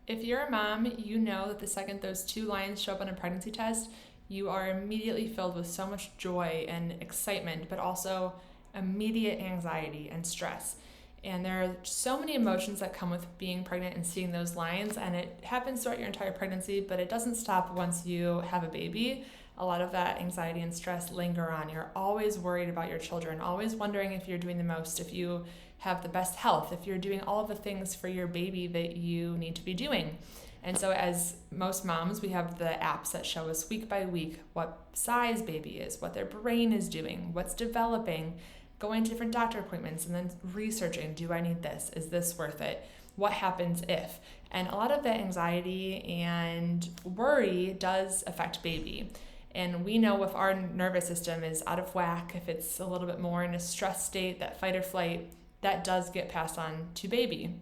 If you're a mom, you know that the second those two lines show up on a pregnancy test, you are immediately filled with so much joy and excitement, but also immediate anxiety and stress. And there are so many emotions that come with being pregnant and seeing those lines, and it happens throughout your entire pregnancy, but it doesn't stop once you have a baby. A lot of that anxiety and stress linger on. You're always worried about your children, always wondering if you're doing the most, if you have the best health, if you're doing all of the things for your baby that you need to be doing. And so as most moms, we have the apps that show us week by week what size baby is, what their brain is doing, what's developing, going to different doctor appointments, and then researching, do I need this? Is this worth it? What happens if? And a lot of that anxiety and worry does affect baby. And we know if our nervous system is out of whack, if it's a little bit more in a stress state, that fight or flight, that does get passed on to baby.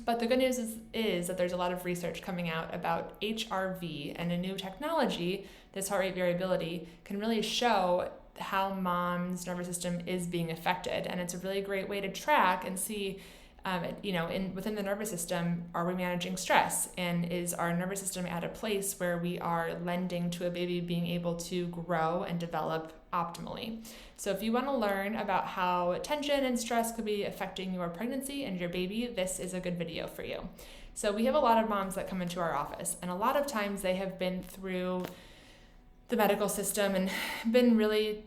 But the good news is that there's a lot of research coming out about HRV, and a new technology, this heart rate variability, can really show how mom's nervous system is being affected. And it's a really great way to track and see, within the nervous system, are we managing stress? And is our nervous system at a place where we are lending to a baby being able to grow and develop optimally? So if you want to learn about how tension and stress could be affecting your pregnancy and your baby, this is a good video for you. So we have a lot of moms that come into our office, and a lot of times they have been through the medical system and been really,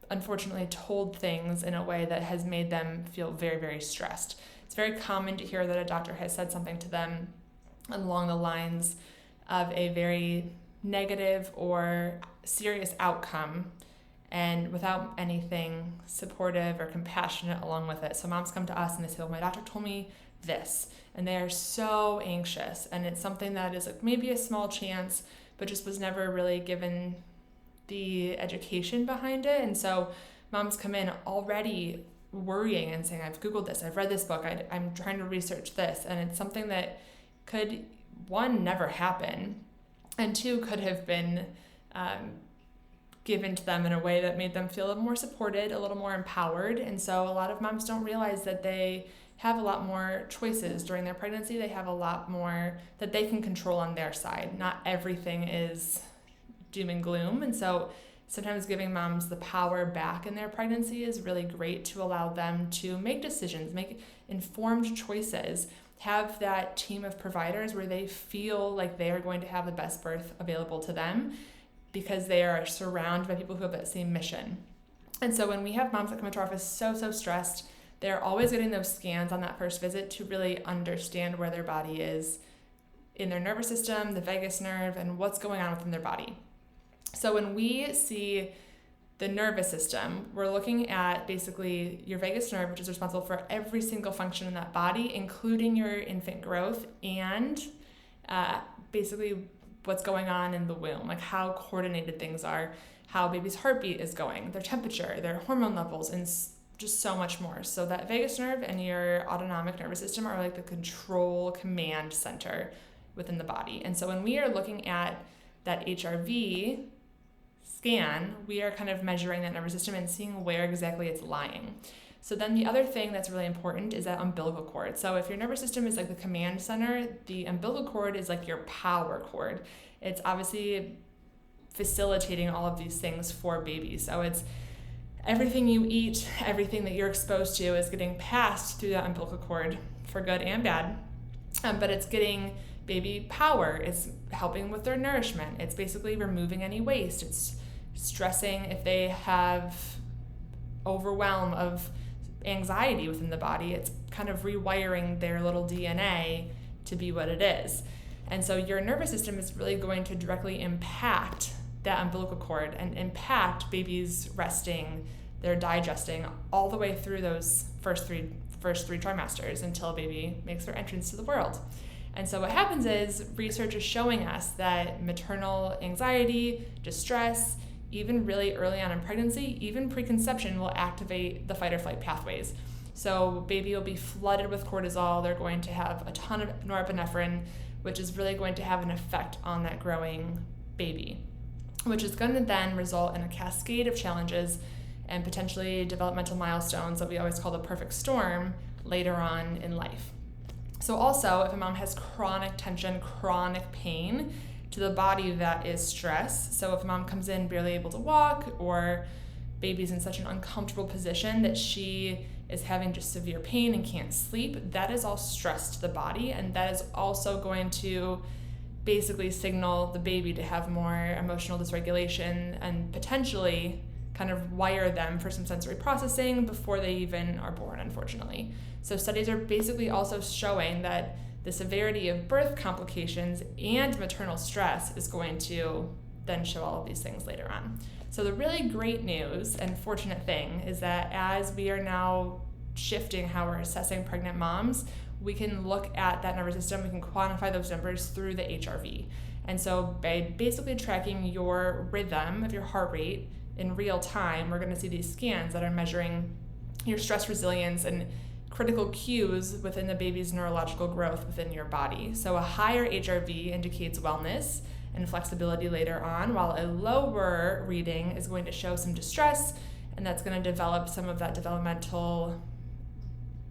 unfortunately, told things in a way that has made them feel very, very stressed. It's very common to hear that a doctor has said something to them along the lines of a very negative or serious outcome, and without anything supportive or compassionate along with it. So moms come to us and they say, well, my doctor told me this, and they are so anxious, and it's something that is like maybe a small chance, but just was never really given the education behind it. And so moms come in already worrying and saying, I've Googled this, I've read this book, I'm trying to research this, and it's something that could, one, never happen, and two, could have been given to them in a way that made them feel a little more supported, a little more empowered. And so a lot of moms don't realize that they have a lot more choices during their pregnancy. They have a lot more that they can control on their side. Not everything is doom and gloom. And so sometimes giving moms the power back in their pregnancy is really great to allow them to make decisions, make informed choices, have that team of providers where they feel like they are going to have the best birth available to them, because they are surrounded by people who have that same mission. And so when we have moms that come into our office so stressed, they're always getting those scans on that first visit to really understand where their body is in their nervous system, the vagus nerve, and what's going on within their body. So when we see the nervous system, we're looking at basically your vagus nerve, which is responsible for every single function in that body, including your infant growth, and basically what's going on in the womb, like how coordinated things are, how baby's heartbeat is going, their temperature, their hormone levels, and just so much more. So that vagus nerve and your autonomic nervous system are like the control command center within the body. And so when we are looking at that HRV scan, we are kind of measuring that nervous system and seeing where exactly it's lying. So then the other thing that's really important is that umbilical cord. So if your nervous system is like the command center, the umbilical cord is like your power cord. It's obviously facilitating all of these things for babies. So it's everything you eat, everything that you're exposed to is getting passed through that umbilical cord for good and bad. But it's getting baby power. It's helping with their nourishment. It's basically removing any waste. It's stressing if they have overwhelm of anxiety within the body. It's kind of rewiring their little DNA to be what it is. And so your nervous system is really going to directly impact that umbilical cord and impact babies resting, their digesting, all the way through those first three trimesters until baby makes their entrance to the world. And so what happens is research is showing us that maternal anxiety, distress, even really early on in pregnancy, even preconception, will activate the fight or flight pathways. So baby will be flooded with cortisol. They're going to have a ton of norepinephrine, which is really going to have an effect on that growing baby, which is going to then result in a cascade of challenges and potentially developmental milestones that we always call the perfect storm later on in life. So also, if a mom has chronic tension, chronic pain to the body, that is stress. So if a mom comes in barely able to walk, or baby's in such an uncomfortable position that she is having just severe pain and can't sleep, that is all stress to the body, and that is also going to basically signal the baby to have more emotional dysregulation and potentially kind of wire them for some sensory processing before they even are born, unfortunately. So studies are basically also showing that the severity of birth complications and maternal stress is going to then show all of these things later on. So the really great news and fortunate thing is that as we are now shifting how we're assessing pregnant moms, we can look at that nervous system, we can quantify those numbers through the HRV. And so by basically tracking your rhythm of your heart rate in real time, we're going to see these scans that are measuring your stress resilience and critical cues within the baby's neurological growth within your body. So a higher HRV indicates wellness and flexibility later on, while a lower reading is going to show some distress, and that's going to develop some of that developmental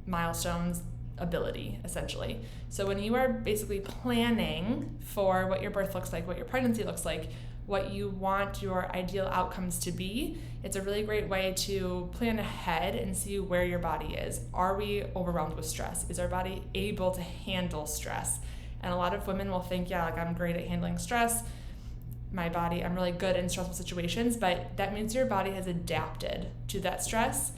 milestones ability, essentially. So when you are basically planning for what your birth looks like, what your pregnancy looks like, what you want your ideal outcomes to be, it's a really great way to plan ahead and see where your body is. Are we overwhelmed with stress? Is our body able to handle stress? And a lot of women will think, yeah, like I'm great at handling stress. My body, I'm really good in stressful situations, but that means your body has adapted to that stress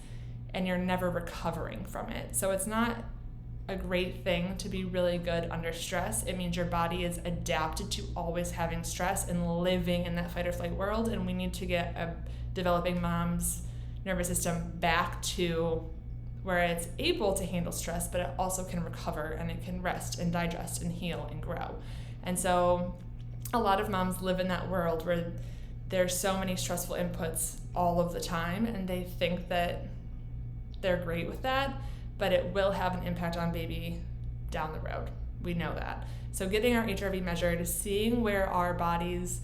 and you're never recovering from it. So it's not a great thing to be really good under stress. It means your body is adapted to always having stress and living in that fight or flight world, and we need to get a developing mom's nervous system back to where it's able to handle stress, but it also can recover and it can rest and digest and heal and grow. And so a lot of moms live in that world where there's so many stressful inputs all of the time, and they think that they're great with that, but it will have an impact on baby down the road. We know that. So getting our HRV measured, seeing where our body's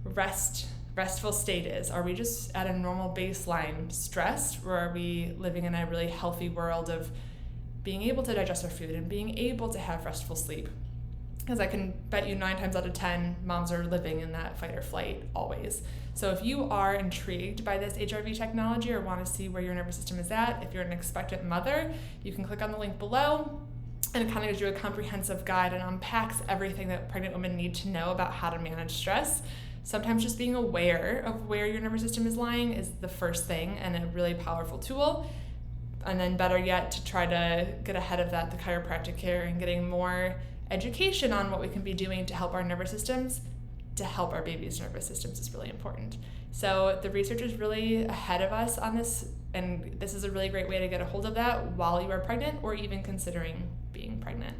restful state is. Are we just at a normal baseline stressed, or are we living in a really healthy world of being able to digest our food and being able to have restful sleep? Because I can bet you 9 times out of 10, moms are living in that fight or flight always. So if you are intrigued by this HRV technology or want to see where your nervous system is at, if you're an expectant mother, you can click on the link below, and it kind of gives you a comprehensive guide and unpacks everything that pregnant women need to know about how to manage stress. Sometimes just being aware of where your nervous system is lying is the first thing and a really powerful tool. And then better yet, to try to get ahead of that, the chiropractic care and getting more education on what we can be doing to help our nervous systems, to help our baby's nervous systems is really important. So the research is really ahead of us on this, and this is a really great way to get a hold of that while you are pregnant or even considering being pregnant.